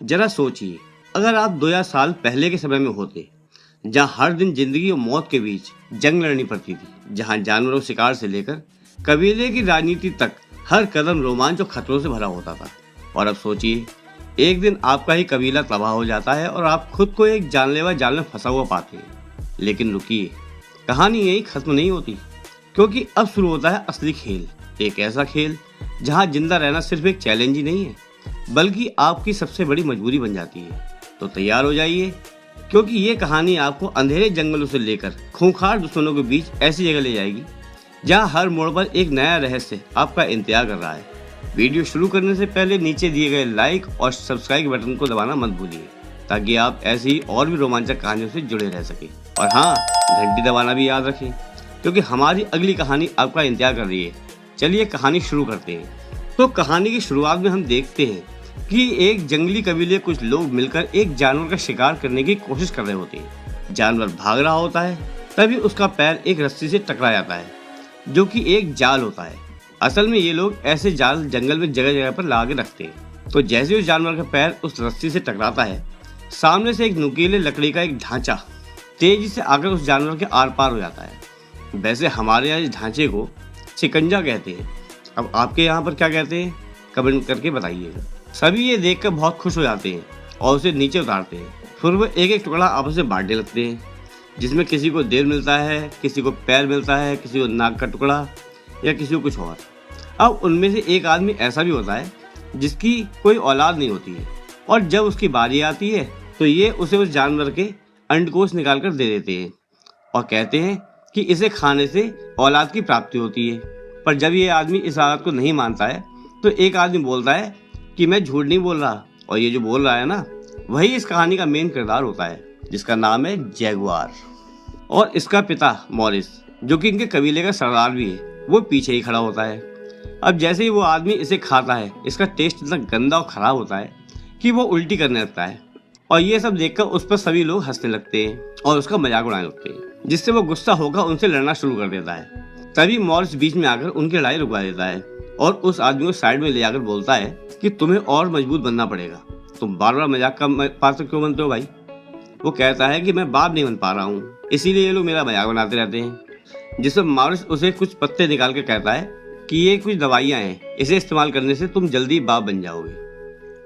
जरा सोचिए, अगर आप 2000 साल पहले के समय में होते, जहाँ हर दिन जिंदगी और मौत के बीच जंग लड़नी पड़ती थी, जहाँ जानवरों शिकार से लेकर कबीले की राजनीति तक हर कदम रोमांच और खतरों से भरा होता था। और अब सोचिए, एक दिन आपका ही कबीला तबाह हो जाता है और आप खुद को एक जानलेवा जाल में फंसा हुआ पाते हैं। लेकिन रुकिए, कहानी यही खत्म नहीं होती, क्योंकि अब शुरू होता है असली खेल। एक ऐसा खेल जहां जिंदा रहना सिर्फ एक चैलेंज ही नहीं है, बल्कि आपकी सबसे बड़ी मजबूरी बन जाती है। तो तैयार हो जाइए, क्योंकि ये कहानी आपको अंधेरे जंगलों से लेकर खूंखार दुश्मनों के बीच ऐसी जगह ले जाएगी जहां हर मोड़ पर एक नया रहस्य आपका इंतजार कर रहा है। वीडियो शुरू करने से पहले नीचे दिए गए लाइक और सब्सक्राइब बटन को दबाना मत भूलिए, ताकि आप ऐसी और भी रोमांचक कहानियों से जुड़े रह सकें। और हाँ, घंटी दबाना भी याद रखें, क्योंकि हमारी अगली कहानी आपका इंतजार कर रही है। चलिए कहानी शुरू करते हैं। तो कहानी की शुरुआत में हम देखते हैं कि एक जंगली कबीले कुछ लोग मिलकर एक जानवर का शिकार करने की कोशिश कर रहे होते हैं। जानवर भाग रहा होता है, तभी उसका पैर एक रस्सी से टकरा जाता है, जो कि एक जाल होता है। असल में ये लोग ऐसे जाल जंगल में जगह जगह पर लगा के रखते हैं। तो जैसे उस जानवर का पैर उस रस्सी से टकराता है, सामने से एक नुकीले लकड़ी का एक ढांचा तेजी से आकर उस जानवर के आर पार हो जाता है। वैसे हमारे यहाँ इस ढांचे को शिकंजा कहते हैं। अब आपके यहाँ पर क्या कहते हैं, कमेंट करके बताइएगा। सभी ये देखकर बहुत खुश हो जाते हैं और उसे नीचे उतारते हैं। फिर वो एक एक टुकड़ा आपस में बांटने लगते हैं, जिसमें किसी को देर मिलता है, किसी को पैर मिलता है, किसी को नाक का टुकड़ा या किसी को कुछ और। अब उनमें से एक आदमी ऐसा भी होता है जिसकी कोई औलाद नहीं होती है, और जब उसकी बारी आती है तो ये उसे उस जानवर के अंडकोश निकाल कर दे देते हैं और कहते हैं कि इसे खाने से औलाद की प्राप्ति होती है। पर जब ये आदमी इस बात को नहीं मानता है तो एक आदमी बोलता है कि मैं झूठ नहीं बोल रहा, और ये जो बोल रहा है ना, वही इस कहानी का मेन किरदार होता है, जिसका नाम है जैगुआर। और इसका पिता मॉरिस, जो कि इनके कबीले का सरदार भी है, वो पीछे ही खड़ा होता है। अब जैसे ही वो आदमी इसे खाता है, इसका टेस्ट इतना गंदा और खराब होता है कि वो उल्टी करने लगता है। और ये सब देखकर उस पर सभी लोग हंसने लगते हैं और उसका मजाक उड़ाने लगते हैं, जिससे वो गुस्सा होकर उनसे लड़ना शुरू कर देता है। तभी मॉरिस बीच में आकर उनकी लड़ाई रुकवा देता है और उस आदमी को साइड में ले जाकर बोलता है कि तुम्हें और मजबूत बनना पड़ेगा, तुम बार बार मजाक का पात्र क्यों बनते हो भाई। वो कहता है कि मैं बाप नहीं बन पा रहा हूँ, इसीलिए ये लोग मेरा मजाक बनाते रहते हैं। जिससे मॉरिस उसे कुछ पत्ते निकाल के कहता है कि ये कुछ दवाइयाँ हैं, इसे इस्तेमाल करने से तुम जल्दी बाप बन जाओगे।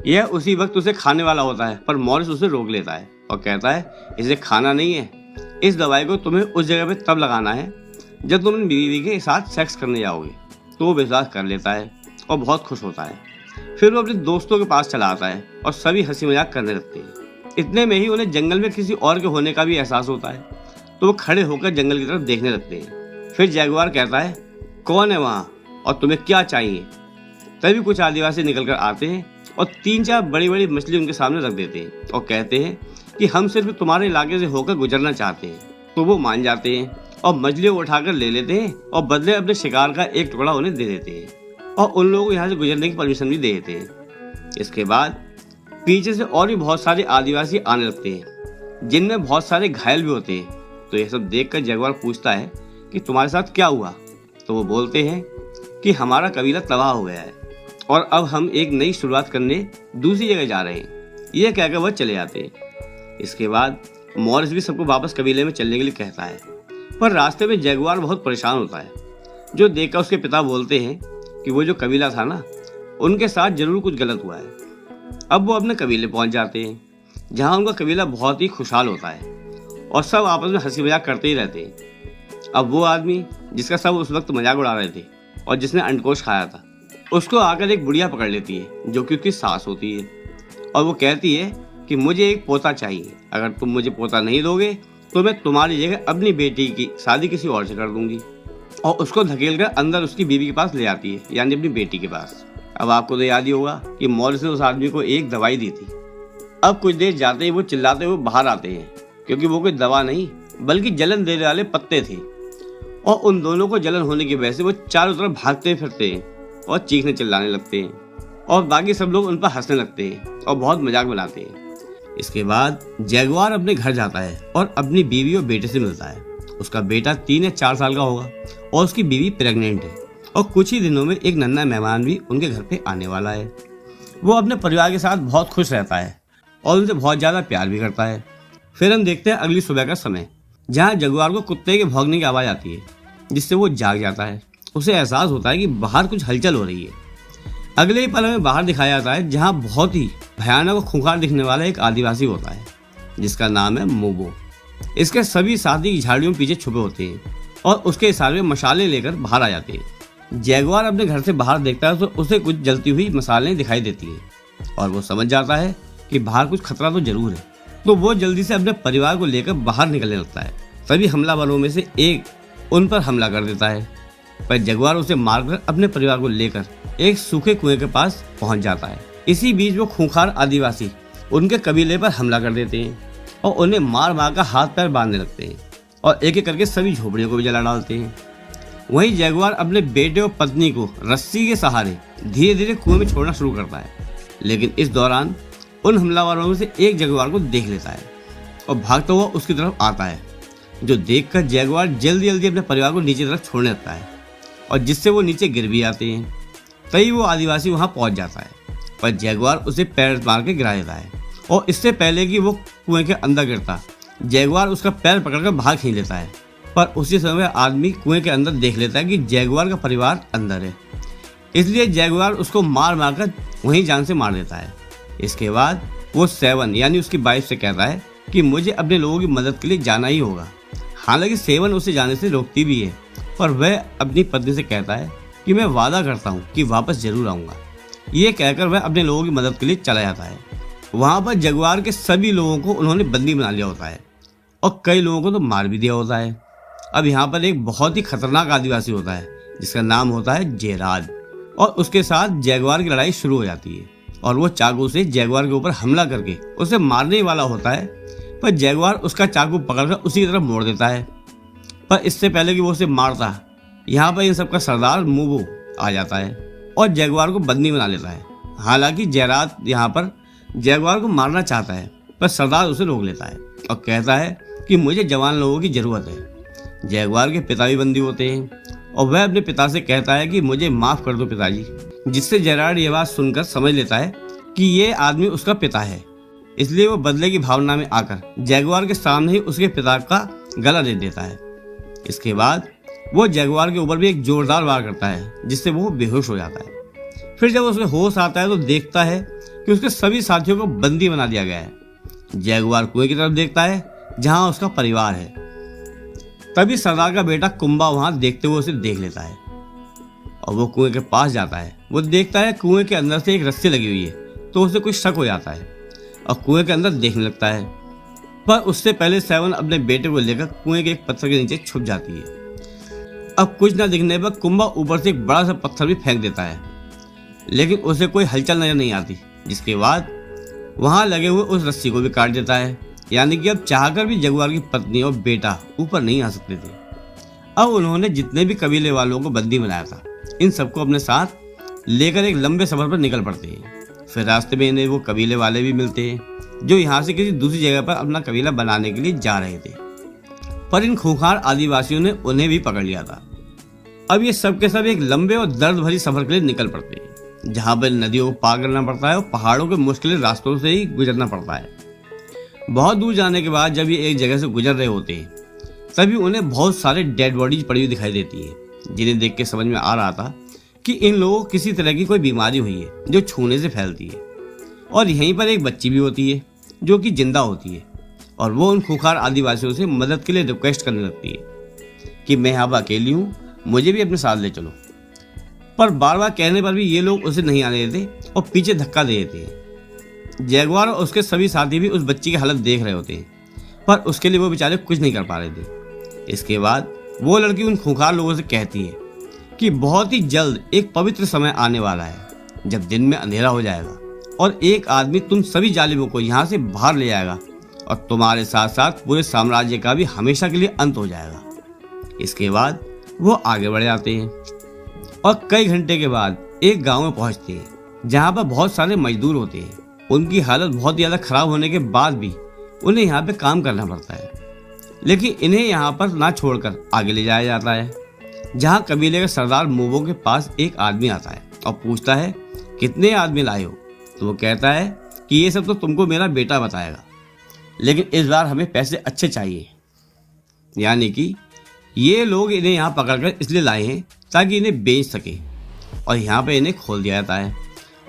यह उसी वक्त उसे खाने वाला होता है, पर मॉरिस उसे रोक लेता है और कहता है इसे खाना नहीं है, इस दवाई को तुम्हें उस जगह पे तब लगाना है जब तुम बीवी के साथ सेक्स करने जाओगे। तो वो विश्वास कर लेता है और बहुत खुश होता है। फिर वो अपने दोस्तों के पास चला आता है और सभी हंसी मजाक करने लगते हैं। इतने में ही उन्हें जंगल में किसी और के होने का भी एहसास होता है, तो वो खड़े होकर जंगल की तरफ देखने लगते हैं। फिर जैगुआर कहता है कौन है वहाँ और तुम्हें क्या चाहिए। तभी कुछ आदिवासी निकल कर आते हैं और 3-4 बड़ी बड़ी मछली उनके सामने रख देते हैं और कहते हैं कि हम सिर्फ तुम्हारे इलाके से होकर गुजरना चाहते हैं। तो वो मान जाते हैं और मछलियों को उठाकर ले लेते हैं और बदले अपने शिकार का एक टुकड़ा उन्हें दे देते हैं और उन लोगों को यहाँ से गुजरने की परमिशन भी दे देते हैं। इसके बाद पीछे से और भी बहुत सारे आदिवासी आने लगते हैं, जिनमें बहुत सारे घायल भी होते हैं। तो यह सब देखकर जैगुआर पूछता है कि तुम्हारे साथ क्या हुआ। तो वो बोलते हैं कि हमारा कबीला तबाह हो गया है और अब हम एक नई शुरुआत करने दूसरी जगह जा रहे हैं। यह कहकर वह चले जाते हैं। इसके बाद मॉरिस भी सबको वापस कबीले में चलने के लिए कहता है, पर रास्ते में जैगुआर बहुत परेशान होता है, जो देखकर उसके पिता बोलते हैं कि वो जो कबीला था ना, उनके साथ जरूर कुछ गलत हुआ है। अब वो अपने कबीले पहुंच जाते हैं, जहां उनका कबीला बहुत ही खुशहाल होता है और सब आपस में हंसी मजाक करते ही रहते हैं। अब वो आदमी जिसका सब उस वक्त मजाक उड़ा रहे थे और जिसने अंडकोश खाया था, उसको आकर एक बुढ़िया पकड़ लेती है, जो कि उसकी सास होती है। और वो कहती है कि मुझे एक पोता चाहिए, अगर तुम मुझे पोता नहीं दोगे तो मैं तुम्हारी जगह अपनी बेटी की शादी किसी और से कर दूंगी। और उसको धकेल कर अंदर उसकी बीवी के पास ले आती है, यानी अपनी बेटी के पास। अब आपको तो याद ही होगा कि मॉरिस ने उस आदमी को एक दवाई दी थी। अब कुछ देर जाते ही वो चिल्लाते हुए बाहर आते हैं, क्योंकि वो कोई दवा नहीं बल्कि जलन देने वाले पत्ते थे। और उन दोनों को जलन होने की वजह से वो चारों तरफ भागते फिरते हैं और चीखने चिल्लाने लगते हैं, और बाकी सब लोग उन पर हंसने लगते हैं और बहुत मजाक बनाते हैं। इसके बाद जैगुआर अपने घर जाता है और अपनी बीवी और बेटे से मिलता है। उसका बेटा 3 या 4 साल का होगा और उसकी बीवी प्रेग्नेंट है, और कुछ ही दिनों में एक नन्हा मेहमान भी उनके घर पे आने वाला है। वो अपने परिवार के साथ बहुत खुश रहता है और उनसे बहुत ज़्यादा प्यार भी करता है। फिर हम देखते हैं अगली सुबह का समय, जहाँ जगुआर को कुत्ते के भौंकने की आवाज़ आती है, जिससे वो जाग जाता है। उसे एहसास होता है कि बाहर कुछ हलचल हो रही है। अगले ही पल हमें बाहर दिखाया जाता है, जहाँ बहुत ही भयानक और खूंखार दिखने वाला एक आदिवासी होता है, जिसका नाम है मोबो। इसके सभी साथी झाड़ियों पीछे छुपे होते हैं और उसके इशारे में मशाले लेकर बाहर आ जाते हैं। जैगुआर अपने घर से बाहर देखता है तो उसे कुछ जलती हुई मसालें दिखाई देती हैं और वो समझ जाता है कि बाहर कुछ खतरा तो जरूर है। तो वो जल्दी से अपने परिवार को लेकर बाहर निकलने लगता है। तभी हमलावरों में से एक उन पर हमला कर देता है, पर जगुआर उसे मारकर अपने परिवार को लेकर एक सूखे कुएं के पास पहुंच जाता है। इसी बीच वो खूंखार आदिवासी उनके कबीले पर हमला कर देते हैं और उन्हें मार मार कर हाथ पैर बांधने लगते हैं और एक एक करके सभी झोपड़ियों को भी जला डालते हैं। वहीं जगुआर अपने बेटे और पत्नी को रस्सी के सहारे धीरे धीरे कुएं में छोड़ना शुरू करता है, लेकिन इस दौरान उन हमलावरों में से एक जगुआर को देख लेता है और भागता हुआ उसकी तरफ आता है, जो देखकर जगुआर जल्दी जल्दी अपने परिवार को नीचे तरफ छोड़ने लगता है और जिससे वो नीचे गिर भी आते हैं। तभी वो आदिवासी वहां पहुंच जाता है, पर जगुआर उसे पैर मार के गिरा देता है और इससे पहले कि वो कुएं के अंदर गिरता, जगुआर उसका पैर पकड़कर बाहर खींच लेता है। पर उसी समय आदमी कुएं के अंदर देख लेता है कि जगुआर का परिवार अंदर है, इसलिए जगुआर उसको मार मार कर वहीं जान से मार देता है। इसके बाद वो सेवन यानी उसकी वाइफ से कहता है कि मुझे अपने लोगों की मदद के लिए जाना ही होगा। हालांकि सेवन उसे जाने से रोकती भी है, पर वह अपनी पत्नी से कहता है कि मैं वादा करता हूँ कि वापस जरूर आऊँगा। ये कहकर वह अपने लोगों की मदद के लिए चला जाता है। वहाँ पर जगुआर के सभी लोगों को उन्होंने बंदी बना लिया होता है और कई लोगों को तो मार भी दिया होता है। अब यहाँ पर एक बहुत ही खतरनाक आदिवासी होता है, जिसका नाम होता है जेराद, और उसके साथ जगुआर की लड़ाई शुरू हो जाती है और वो चाकू से जगुआर के ऊपर हमला करके उसे मारने वाला होता है, पर जगुआर उसका चाकू पकड़कर उसी की तरफ मोड़ देता है। पर इससे पहले कि वो उसे मारता, यहाँ पर इन सबका सरदार मोबो आ जाता है और जगुआर को बंदी बना लेता है। हालांकि जेराद यहाँ पर जगुआर को मारना चाहता है, पर सरदार उसे रोक लेता है और कहता है कि मुझे जवान लोगों की जरूरत है। जगुआर के पिता भी बंदी होते हैं और वह अपने पिता से कहता है कि मुझे माफ कर दो पिताजी, जिससे जेराड ये बात सुनकर समझ लेता है कि ये आदमी उसका पिता है। इसलिए वो बदले की भावना में आकर जगुआर के सामने ही उसके पिता का गला दे देता है। इसके बाद वो जगुआर के ऊपर भी एक जोरदार वार करता है, जिससे वो बेहोश हो जाता है। फिर जब उसे होश आता है तो देखता है कि उसके सभी साथियों को बंदी बना दिया गया है। जगुआर कुएं की तरफ देखता है जहां उसका परिवार है। तभी सरदार का बेटा कुंबा वहां देखते हुए उसे देख लेता है और वो कुएं के पास जाता है। वो देखता है कुएं के अंदर से एक रस्सी लगी हुई है, तो उसे कुछ शक हो जाता है और कुएं के अंदर देखने लगता है। पर उससे पहले सेवन अपने बेटे को लेकर कुएं के एक पत्थर के नीचे छुप जाती है। अब कुछ न दिखने पर कुंबा ऊपर से एक बड़ा सा पत्थर भी फेंक देता है, लेकिन उसे कोई हलचल नजर नहीं आती। जिसके बाद वहां लगे हुए उस रस्सी को भी काट देता है, यानी कि अब चाहकर भी जगुआर की पत्नी और बेटा ऊपर नहीं आ सकते थे। अब उन्होंने जितने भी कबीले वालों को बंदी बनाया था, इन सबको अपने साथ लेकर एक लंबे सफर पर निकल पड़ते हैं। फिर रास्ते में इन्हें वो कबीले वाले भी मिलते हैं जो यहाँ से किसी दूसरी जगह पर अपना कबीला बनाने के लिए जा रहे थे, पर इन खूंखार आदिवासियों ने उन्हें भी पकड़ लिया था। अब ये सब के सब एक लंबे और दर्द भरी सफर के लिए निकल पड़ते हैं, जहाँ पर नदियों को पार करना पड़ता है और पहाड़ों के मुश्किल रास्तों से ही गुजरना पड़ता है। बहुत दूर जाने के बाद जब ये एक जगह से गुजर रहे होते हैं, तभी उन्हें बहुत सारे डेड बॉडीज पड़ी हुई दिखाई देती है, जिन्हें देख के समझ में आ रहा था कि इन लोगों को किसी तरह की कोई बीमारी हुई है जो छूने से फैलती है। और यहीं पर एक बच्ची भी होती है जो कि जिंदा होती है और वो उन खूंखार आदिवासियों से मदद के लिए रिक्वेस्ट करने लगती है कि मैं यहाँ पर अकेली हूँ, मुझे भी अपने साथ ले चलो। पर बार बार कहने पर भी ये लोग उसे नहीं आने देते और पीछे धक्का दे देते हैं। जगुआर और उसके सभी साथी भी उस बच्ची की हालत देख रहे होते हैं, पर उसके लिए वो बेचारे कुछ नहीं कर पा रहे थे। इसके बाद वो लड़की उन खूंखार लोगों से कहती है कि बहुत ही जल्द एक पवित्र समय आने वाला है, जब दिन में अंधेरा हो जाएगा और एक आदमी तुम सभी जालिमों को यहाँ से बाहर ले जाएगा और तुम्हारे साथ साथ पूरे साम्राज्य का भी हमेशा के लिए अंत हो जाएगा। इसके बाद वो आगे बढ़ जाते हैं और कई घंटे के बाद एक गांव में पहुंचते हैं, जहां पर बहुत सारे मजदूर होते हैं। उनकी हालत बहुत ज़्यादा खराब होने के बाद भी उन्हें यहाँ पे काम करना पड़ता है, लेकिन इन्हें यहाँ पर ना छोड़कर आगे ले जाया जाता है, जहाँ कबीले के सरदार मोबो के पास एक आदमी आता है और पूछता है कितने आदमी लाए हो। तो वो कहता है कि ये सब तो तुमको मेरा बेटा बताएगा, लेकिन इस बार हमें पैसे अच्छे चाहिए। यानी कि ये लोग इन्हें यहाँ पकड़कर इसलिए लाए हैं ताकि इन्हें बेच सके, और यहाँ पे इन्हें खोल दिया जाता है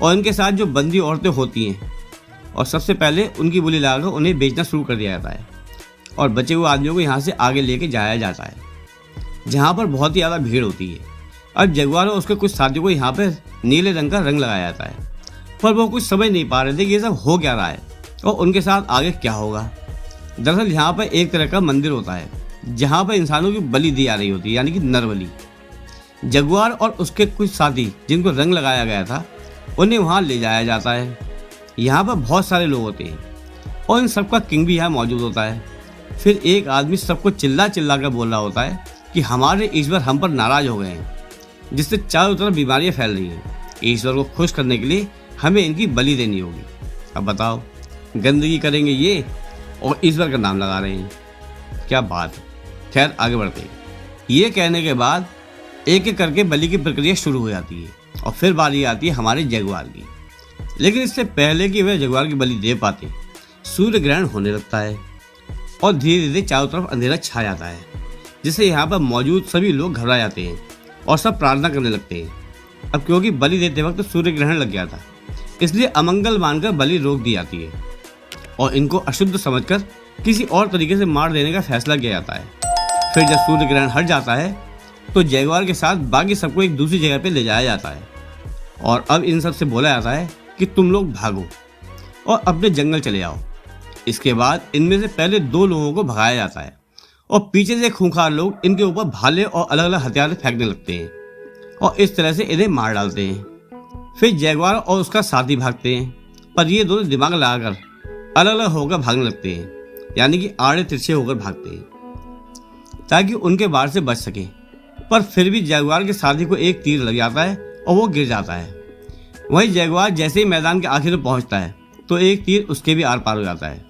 और इनके साथ जो बंदी औरतें होती हैं और सबसे पहले उनकी बोली लगाकर उन्हें बेचना शुरू कर दिया जाता है और बचे हुए आदमियों को यहाँ से आगे लेके जाया जाता है, जहाँ पर बहुत ही ज़्यादा भीड़ होती है। अब जगुआर और उसके कुछ साथियों को यहाँ पर नीले रंग का रंग लगाया जाता है, पर वो कुछ समझ नहीं पा रहे थे कि ये सब हो क्या रहा है और उनके साथ आगे क्या होगा। दरअसल यहाँ पर एक तरह का मंदिर होता है जहाँ पर इंसानों की बलि दी जा रही होती है, यानी कि नर बलि। जगुआर और उसके कुछ साथी जिनको रंग लगाया गया था उन्हें वहाँ ले जाया जाता है। यहाँ पर बहुत सारे लोग होते हैं और इन सबका किंग भी यहाँ मौजूद होता है। फिर एक आदमी सबको चिल्ला चिल्ला कर बोल रहा होता है कि हमारे ईश्वर हम पर नाराज हो गए हैं, जिससे चारों तरफ बीमारियाँ फैल रही हैं। ईश्वर को खुश करने के लिए हमें इनकी बलि देनी होगी। अब बताओ, गंदगी करेंगे ये और ईश्वर का नाम लगा रहे हैं, क्या बात है। खैर आगे बढ़ते हैं। ये कहने के बाद एक एक करके बलि की प्रक्रिया शुरू हो जाती है और फिर बारी आती है हमारे जगुआर की। लेकिन इससे पहले कि वह जगुआर की बलि दे पाते, सूर्य ग्रहण होने लगता है और धीरे धीरे चारों तरफ अंधेरा छा जाता है, जिससे यहाँ पर मौजूद सभी लोग घबरा जाते हैं और सब प्रार्थना करने लगते हैं। अब क्योंकि बलि देते वक्त सूर्य ग्रहण लग गया था, इसलिए अमंगल मानकर बलि रोक दी जाती है और इनको अशुद्ध समझकर किसी और तरीके से मार देने का फैसला किया जाता है। फिर जब सूर्य ग्रहण हट जाता है तो जगुआर के साथ बाकी सबको एक दूसरी जगह पे ले जाया जाता है और अब इन सब से बोला जाता है कि तुम लोग भागो और अपने जंगल चले आओ। इसके बाद इनमें से पहले 2 लोगों को भगाया जाता है और पीछे से खूंखार लोग इनके ऊपर भाले और अलग अलग हथियार फेंकने लगते हैं और इस तरह से इन्हें मार डालते हैं। फिर जगुआर और उसका साथी भागते हैं, पर ये दोनों दिमाग लगाकर अलग अलग होकर भागने लगते हैं, यानी कि आड़े तिरछे होकर भागते हैं ताकि उनके वार से बच सके। पर फिर भी जगुआर के साथी को एक तीर लग जाता है और वो गिर जाता है। वहीं जगुआर जैसे ही मैदान के आखिर में पहुंचता है तो एक तीर उसके भी आर पार हो जाता है,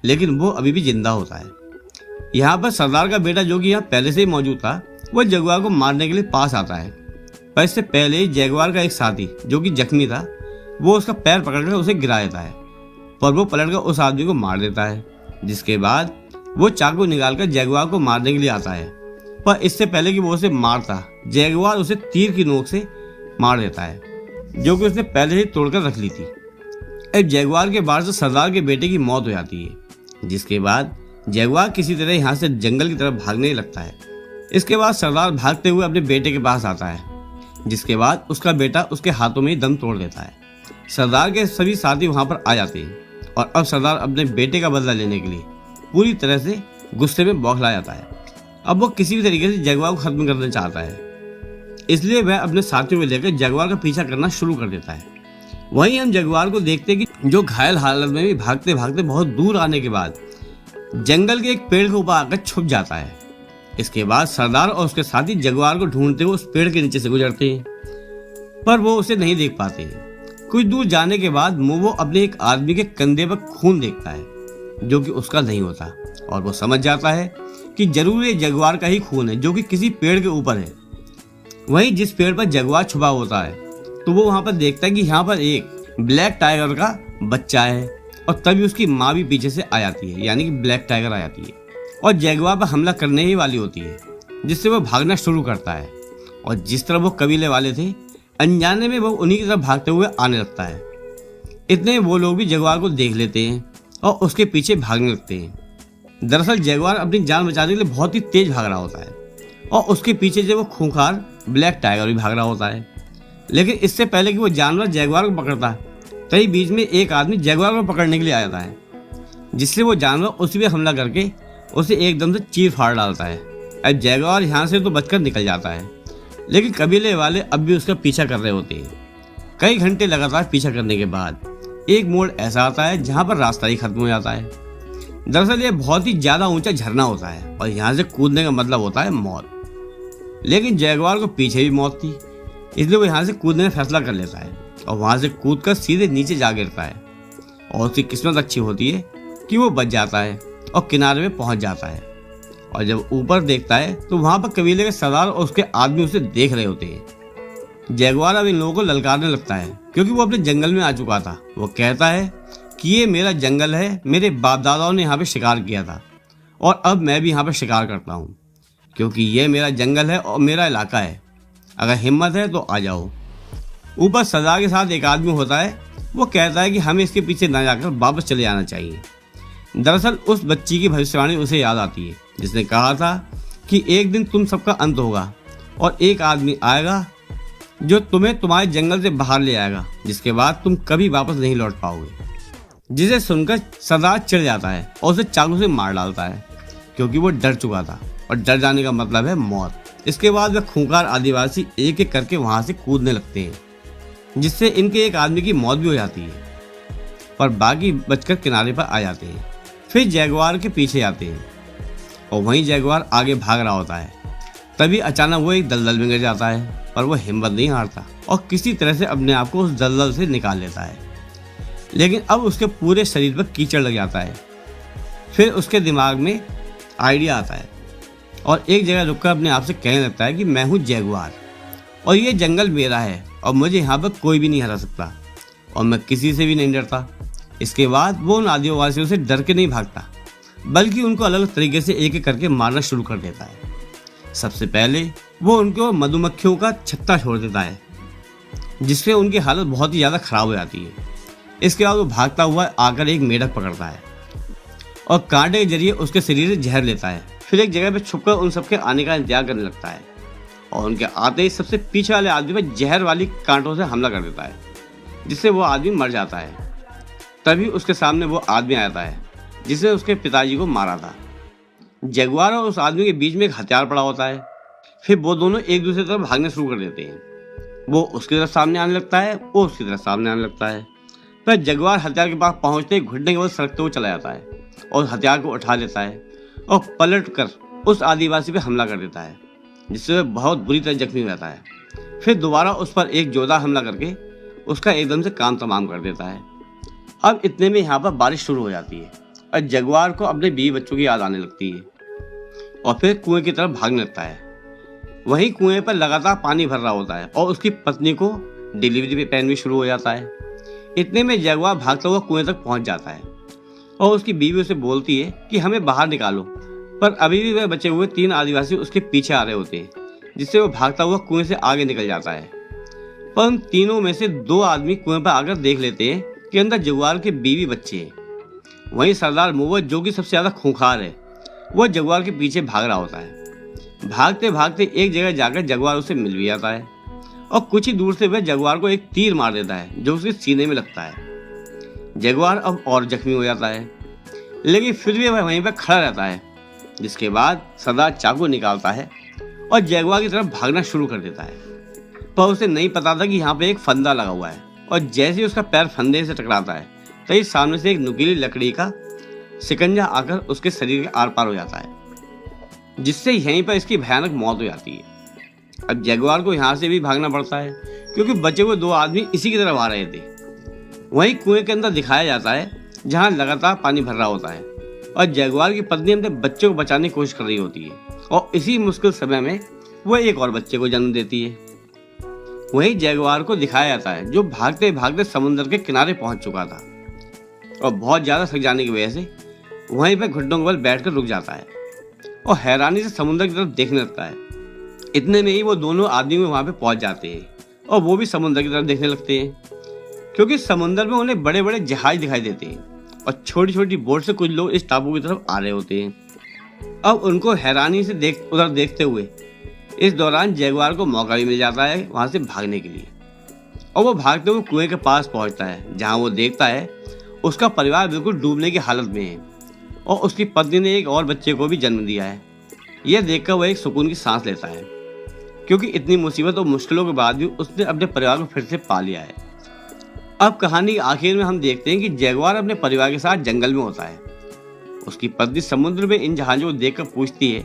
लेकिन वो अभी भी जिंदा होता है। यहाँ पर सरदार का बेटा जो कि यहाँ पहले से ही मौजूद था, वह जगुआर को मारने के लिए पास आता है, पर इससे पहले ही जगुआर का एक साथी जो कि जख्मी था वो उसका पैर पकड़कर उसे गिरा देता है, पर वो पलटकर उस आदमी को मार देता है। जिसके बाद वो चाकू निकालकर जगुआर को मारने के लिए आता है, पर इससे पहले कि वो उसे मारता, जगुआर उसे तीर की नोक से मार देता है, जो कि उसने पहले ही तोड़कर रख ली थी। अब जगुआर के वार से सरदार के बेटे की मौत हो जाती है, जिसके बाद जगुआर किसी तरह यहाँ से जंगल की तरफ भागने लगता है। इसके बाद सरदार भागते हुए अपने बेटे के पास आता है, जिसके बाद उसका बेटा उसके हाथों में ही दम तोड़ देता है। सरदार के सभी साथी वहाँ पर आ जाते हैं और अब सरदार अपने बेटे का बदला लेने के लिए पूरी तरह से गुस्से में बौखला जाता है। अब वो किसी भी तरीके से जगुआर को खत्म करना चाहता है, इसलिए वह अपने साथियों को लेकर जगुआर का पीछा करना शुरू कर देता है। वहीं हम जगुआर को देखते हैं कि जो घायल हालत में भी भागते भागते बहुत दूर आने के बाद जंगल के एक पेड़ के ऊपर आकर छुप जाता है। इसके बाद सरदार और उसके साथी जगुआर को ढूंढते हुए उस पेड़ के नीचे से गुजरते हैं, पर वो उसे नहीं देख पाते। कुछ दूर जाने के बाद मोबो अपने एक आदमी के कंधे पर खून देखता है जो कि उसका नहीं होता, और वो समझ जाता है कि जरूर ये जगुआर का ही खून है जो कि किसी पेड़ के ऊपर है। वहीं जिस पेड़ पर जगुआर छुपा होता है तो वो वहां पर देखता है कि यहाँ पर एक ब्लैक टाइगर का बच्चा है, और तभी उसकी माँ भी पीछे से आ जाती है, यानी कि ब्लैक टाइगर आ जाती है और जगुआर पर हमला करने ही वाली होती है, जिससे वो भागना शुरू करता है। और जिस तरह वो कबीले वाले थे, अनजाने में वो उन्हीं की तरफ भागते हुए आने लगता है। इतने वो लोग भी जगुआर को देख लेते हैं और उसके पीछे भागने लगते हैं। दरअसल जगुआर अपनी जान बचाने के लिए बहुत ही तेज भाग रहा होता है और उसके पीछे जो वो खूंखार ब्लैक टाइगर भी भाग रहा होता है। लेकिन इससे पहले कि वो जानवर जगुआर को पकड़ता, तभी बीच में एक आदमी जगुआर को पकड़ने के लिए आ जाता है, जिससे वो जानवर उस पर हमला करके उसे एकदम से चीर फाड़ डालता है। अब जगुआर यहाँ से तो बचकर निकल जाता है, लेकिन कबीले वाले अब भी उसका पीछा कर रहे होते हैं। कई घंटे लगातार पीछा करने के बाद एक मोड़ ऐसा आता है जहाँ पर रास्ता ही खत्म हो जाता है। दरअसल ये बहुत ही ज्यादा ऊंचा झरना होता है और यहाँ से कूदने का मतलब होता है मौत। लेकिन जगुआर को पीछे भी मौत थी, इसलिए वो यहाँ से कूदने का फैसला कर लेता है और वहां से कूदकर सीधे नीचे जा गिरता है। और उसकी किस्मत अच्छी होती है कि वो बच जाता है और किनारे में पहुंच जाता है। और जब ऊपर देखता है तो वहां पर कबीले के सरदार और उसके आदमी उसे देख रहे होते हैं। जैगुआर अब इन लोगों को ललकारने लगता है क्योंकि वो अपने जंगल में आ चुका था। वो कहता है कि ये मेरा जंगल है, मेरे बाप दादाओं ने यहाँ पे शिकार किया था और अब मैं भी यहाँ पे शिकार करता हूँ, क्योंकि ये मेरा जंगल है और मेरा इलाका है। अगर हिम्मत है तो आ जाओ। ऊपर सदा के साथ एक आदमी होता है। वो कहता है कि हमें इसके पीछे ना जाकर वापस चले जाना चाहिए। दरअसल उस बच्ची की भविष्यवाणी उसे याद आती है जिसने कहा था कि एक दिन तुम सबका अंत होगा और एक आदमी आएगा जो तुम्हें तुम्हारे जंगल से बाहर ले आएगा, जिसके बाद तुम कभी वापस नहीं लौट पाओगे। जिसे सुनकर सरदार चिढ़ जाता है और उसे चाकू से मार डालता है क्योंकि वो डर चुका था और डर जाने का मतलब है मौत। इसके बाद वह खूंखार आदिवासी एक एक करके वहां से कूदने लगते हैं, जिससे इनके एक आदमी की मौत भी हो जाती है, पर बाकी बचकर किनारे पर आ जाते हैं। फिर जैगुआर के पीछे आते हैं और वहीं जैगुआर आगे भाग रहा होता है। तभी अचानक वो एक दलदल में गिर जाता है, पर वो हिम्मत नहीं हारता और किसी तरह से अपने आप को उस दलदल से निकाल लेता है। लेकिन अब उसके पूरे शरीर पर कीचड़ लग जाता है। फिर उसके दिमाग में आइडिया आता है और एक जगह रुककर अपने आप से कहने लगता है कि मैं हूँ जैगुआर और ये जंगल मेरा है और मुझे यहाँ पर कोई भी नहीं हरा सकता और मैं किसी से भी नहीं डरता। इसके बाद वो उन आदिवासियों से डर के नहीं भागता, बल्कि उनको अलग अलग तरीके से एक एक करके मारना शुरू कर देता है। सबसे पहले वो उनको मधुमक्खियों का छत्ता छोड़ देता है, जिससे उनकी हालत बहुत ही ज़्यादा खराब हो जाती है। इसके बाद वो भागता हुआ आकर एक मेढक पकड़ता है और कांटे के जरिए उसके शरीर से जहर लेता है। फिर एक जगह पर छुपकर उन सबके आने का इंतजार करने लगता है और उनके आते ही सबसे पीछे वाले आदमी पर जहर वाली कांटों से हमला कर देता है, जिससे वो आदमी मर जाता है। तभी उसके सामने वो आदमी आता है जिसने उसके पिताजी को मारा था। जैगुआर और उस आदमी के बीच में एक हथियार पड़ा होता है। फिर वो दोनों एक दूसरे तरफ भागने शुरू कर देते हैं। वो उसकी तरफ सामने आने लगता है, वो उसकी तरफ सामने आने लगता है। फिर जैगुआर हथियार के पास पहुंचते ही घुटने के बल सड़कते हुए चला जाता है और हथियार को उठा लेता है और पलट कर उस आदिवासी पे हमला कर देता है, जिससे वह बहुत बुरी तरह जख्मी हो जाता है। फिर दोबारा उस पर एक जोरदार हमला करके उसका एकदम से काम तमाम कर देता है। अब इतने में यहाँ पर बारिश शुरू हो जाती है और जगुआर को अपने बीवी बच्चों की याद आने लगती है और फिर कुएं की तरफ भागने लगता है। वहीं कुएं पर लगातार पानी भर रहा होता है और उसकी पत्नी को डिलीवरी पेन भी शुरू हो जाता है। इतने में जगुआर भागता हुआ कुएं तक पहुंच जाता है और उसकी बीवी उसे बोलती है कि हमें बाहर निकालो, पर अभी भी वह बचे हुए 3 आदिवासी उसके पीछे आ रहे होते हैं, जिससे वो भागता हुआ कुएं से आगे निकल जाता है। पर उन तीनों में से 2 आदमी कुएं पर आकर देख लेते हैं कि अंदर जगुआर के बीवी बच्चे हैं। वहीं सरदार मूवत, जो कि सबसे ज्यादा खूंखार है, वह जगुआर के पीछे भाग रहा होता है। भागते भागते एक जगह जाकर जगुआर उसे मिल भी जाता है और कुछ ही दूर से वह जगुआर को एक तीर मार देता है जो उसके सीने में लगता है। जगुआर अब और जख्मी हो जाता है, लेकिन फिर भी वह वहीं पर खड़ा रहता है। जिसके बाद सरदार चाकू निकालता है और जगुआर की तरफ भागना शुरू कर देता है, पर उसे नहीं पता था कि यहाँ पे एक फंदा लगा हुआ है और जैसे ही उसका पैर फंदे से टकराता है तभी सामने से एक नुकीली लकड़ी का शिकंजा आकर उसके शरीर के आर पार हो जाता है, जिससे यहीं पर इसकी भयानक मौत हो जाती है। अब जगुआर को यहाँ से भी भागना पड़ता है क्योंकि बचे हुए 2 आदमी इसी की तरफ आ रहे थे। वहीं कुएं के अंदर दिखाया जाता है जहाँ लगातार पानी भर रहा होता है और जगुआर की पत्नी अपने बच्चे को बचाने की कोशिश कर रही होती है और इसी मुश्किल समय में वह एक और बच्चे को जन्म देती है। वहीं जगुआर को दिखाया जाता है जो भागते भागते समुद्र के किनारे पहुंच चुका था और बहुत ज्यादा थक जाने की वजह से वहीं पर घुटनों के बल बैठकर रुक जाता है और हैरानी से समुद्र की तरफ देखने लगता है। इतने में ही वो दोनों आदमी वहां पे पहुंच जाते हैं और वो भी समुद्र की तरफ देखने लगते हैं, क्योंकि समुद्र में उन्हें बड़े बड़े जहाज दिखाई देते हैं और छोटी छोटी बोट से कुछ लोग इस टापू की तरफ आ रहे होते हैं। अब उनको हैरानी से उधर देखते हुए इस दौरान जगुआर को मौका भी मिल जाता है वहां से भागने के लिए और वो भागते हुए कुएं के पास पहुंचता है, जहां वो देखता है उसका परिवार बिल्कुल डूबने की हालत में है और उसकी पत्नी ने एक और बच्चे को भी जन्म दिया है। यह देखकर वह एक सुकून की सांस लेता है, क्योंकि इतनी मुसीबत और मुश्किलों के बाद भी उसने अपने परिवार को फिर से पा लिया है। अब कहानी के आखिर में हम देखते हैं कि जगुआर अपने परिवार के साथ जंगल में होता है। उसकी पत्नी समुद्र में इन जहाजों को देखकर पूछती है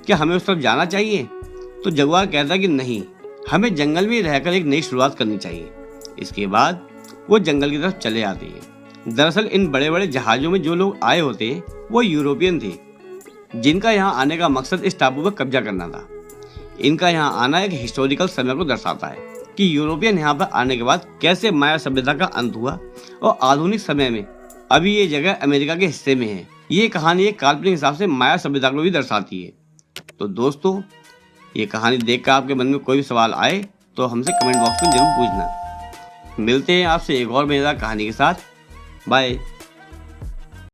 कि हमें उस तरफ जाना चाहिए, तो जगुआर कहता है कि नहीं, हमें जंगल में रहकर एक नई शुरुआत करनी चाहिए। इसके बाद वो जंगल की तरफ चले आते हैं। दरअसल इन बड़े बड़े जहाजों में जो लोग आए होते वो यूरोपियन थे, जिनका यहाँ आने का मकसद इस टापू पर कब्जा करना था। इनका यहाँ आना एक हिस्टोरिकल समय को दर्शाता है कि यूरोपियन यहाँ पर आने के बाद कैसे माया सभ्यता का अंत हुआ और आधुनिक समय में अभी ये जगह अमेरिका के हिस्से में है। ये कहानी एक काल्पनिक हिसाब से माया सभ्यता को भी दर्शाती है। तो दोस्तों, ये कहानी देखकर आपके मन में कोई भी सवाल आए तो हमसे कमेंट बॉक्स में जरूर पूछना। मिलते हैं आपसे एक और मजेदार कहानी के साथ। बाय।